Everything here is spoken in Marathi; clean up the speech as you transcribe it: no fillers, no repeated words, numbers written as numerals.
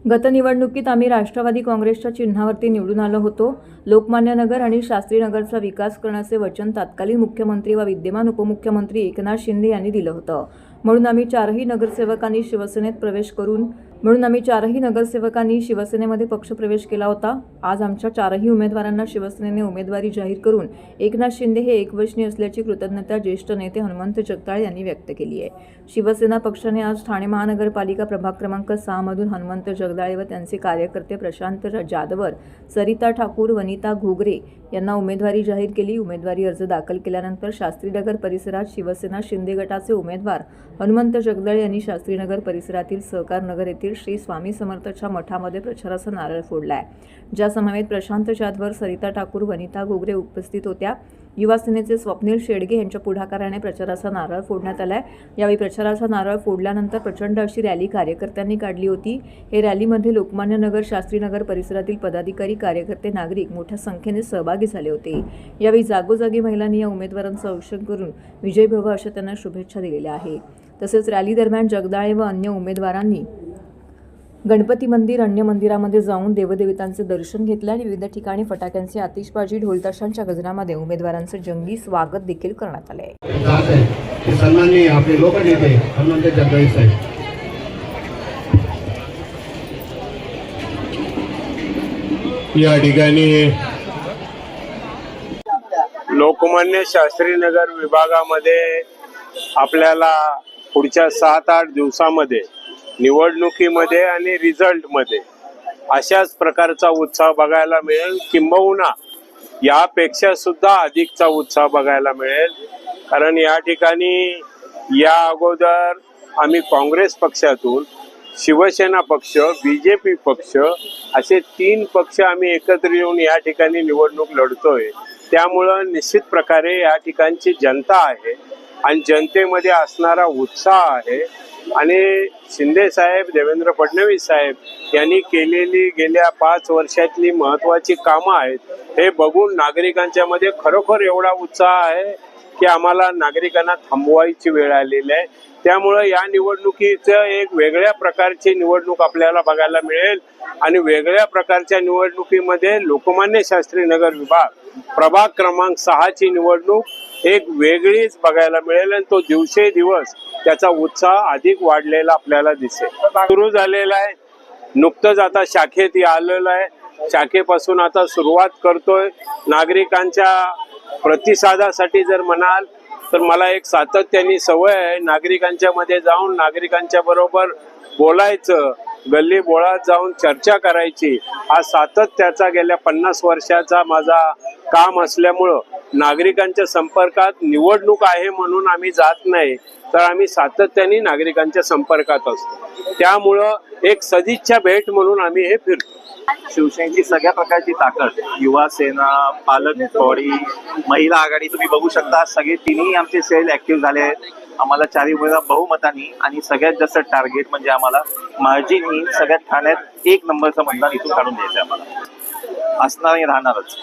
गत निवडणुकीत आम्ही राष्ट्रवादी काँग्रेसच्या चिन्हावरती निवडून आलो होतो। लोकमान्य नगर आणि शास्त्री नगरचा विकास करण्याचे वचन तत्कालीन मुख्यमंत्री व विद्यमान उपमुख्यमंत्री एकनाथ शिंदे यांनी दिलं होतं। म्हणून आम्ही चारही नगरसेवकांनी शिवसेनेमध्ये पक्षप्रवेश केला होता। आज आमच्या चारही उमेदवारांना शिवसेनेने उमेदवारी जाहीर करून एकनाथ शिंदे हे एकवचनी असल्याची कृतज्ञता ज्येष्ठ नेते हनुमंत जगदाळे यांनी व्यक्त केली आहे। शिवसेना पक्षाने आज ठाणे महानगरपालिका प्रभाग क्रमांक 6 मधून हनुमंत जगदाळे व त्यांचे कार्यकर्ते प्रशांत जाधवर, सरिता ठाकूर, वनिता घुगरे यांना उमेदवारी जाहीर केली। उमेदवारी अर्ज दाखल केल्यानंतर शास्त्रीनगर परिसरात शिवसेना शिंदे गटाचे उमेदवार हनुमंत जगदाळे यांनी शास्त्रीनगर परिसरातील सहकार नगर येथील श्री स्वामी समर्थच्या मठामध्ये प्रचाराचा नारळ फोडलाय। ज्या समवेत प्रशांत जाधवर, सरिता ठाकूर, वनिता घुगरे उपस्थित होत्या। युवा सेनेचे स्वप्नील शेडगे यांच्या पुढाकाराने प्रचाराचा नारळ फोडण्यात आलाय। यावेळी प्रचाराचा नारळ फोडल्यानंतर प्रचंड अशी रॅली कार्यकर्त्यांनी काढली होती। हे रॅलीमध्ये लोकमान्य नगर, शास्त्रीनगर परिसरातील पदाधिकारी, कार्यकर्ते, नागरिक मोठ्या संख्येने सहभागी झाले होते। यावेळी जागोजागी महिलांनी या उमेदवारांचं औक्षण करून विजय भव अशा त्यांना शुभेच्छा दिलेल्या आहेत। तसेच रॅली दरम्यान जगदाळे व अन्य उमेदवारांनी गणपती मंदिर, अन्य मंदिरामध्ये जाऊन देवदेवतांचे दर्शन घेतले आणि विविध ठिकाणी फटाक्यांची आतिषबाजी, ढोलताशांच्या गजरामध्ये उमेदवारांचे जंगी स्वागत देखील करण्यात आले। सन्माननीय आपले लोकनेते हनुमंत जगदाळे साहेब, या ठिकाणी लोकमान्य शास्त्री नगर विभागामध्ये आपल्याला पुढच्या 7-8 दिवसामध्ये निवडणुकीमध्ये आणि रिझल्टमध्ये अशाच प्रकारचा उत्साह बघायला मिळेल, किंबहुना यापेक्षा सुद्धा अधिकचा उत्साह बघायला मिळेल। कारण या ठिकाणी या अगोदर आम्ही काँग्रेस पक्षातून शिवसेना पक्ष, बीजेपी पक्ष असे 3 पक्ष आम्ही एकत्र येऊन या ठिकाणी निवडणूक लढतोय। त्यामुळं निश्चित प्रकारे या ठिकाणची जनता आहे आणि जनतेमध्ये असणारा उत्साह आहे आणि शिंदे साहेब, देवेंद्र फडणवीस साहेब यांनी केलेली गेल्या 5 वर्षातली महत्त्वाची कामं आहेत हे बघून नागरिकांच्या मध्ये खरोखर एवढा उत्साह आहे की आम्हाला नागरिकांना थांबवायची वेळ आलेली आहे। त्यामुळं या निवडणुकीचं एक वेगळ्या प्रकारची निवडणूक आपल्याला बघायला मिळेल आणि वेगळ्या प्रकारच्या निवडणुकीमध्ये लोकमान्य शास्त्री नगर विभाग प्रभाग क्रमांक 6 ची निवडणूक एक वेगळीच बघायला मिळेल आणि तो दिवसेंदिवस त्याचा उत्साह अधिक वाढलेला आपल्याला दिसेल। सुरू झालेला आहे, नुकतंच आता शाखेत आलेलं आहे। शाखेपासून आता सुरुवात करतोय। नागरिकांच्या प्रतिसादासाठी जर म्हणाल तर मला एक सातत्याने सवय आहे नागरिकांच्या मध्ये जाऊन नागरिकांच्या बरोबर बोलायचं, गल्ली बोळात जाऊन चर्चा करायची। हा सातत्याचा गेल्या 50 वर्षाचा माझा काम असल्यामुळं नागरिकांच्या संपर्कात निवडणूक आहे म्हणून आम्ही जात नाही, तर आम्ही सातत्याने नागरिकांच्या संपर्कात असतो। त्यामुळं एक सदिच्छा भेट म्हणून आम्ही हे फिरतो। शिवसेनेची सगळ्या प्रकारची ताकद, युवा सेना, पालक बॉडी, महिला आघाडी तुम्ही बघू शकता। सगळे 3ही आमचे सेल ऍक्टिव्ह झाले आहेत। आम्हाला 4 उमेदवार बहुमतांनी आणि सगळ्यात जास्त टार्गेट म्हणजे आम्हाला मार्जिननी सगळ्यात ठाण्यात 1 नंबरचं मतदान इथून काढून द्यायचं आम्हाला असणार आणि राहणारच।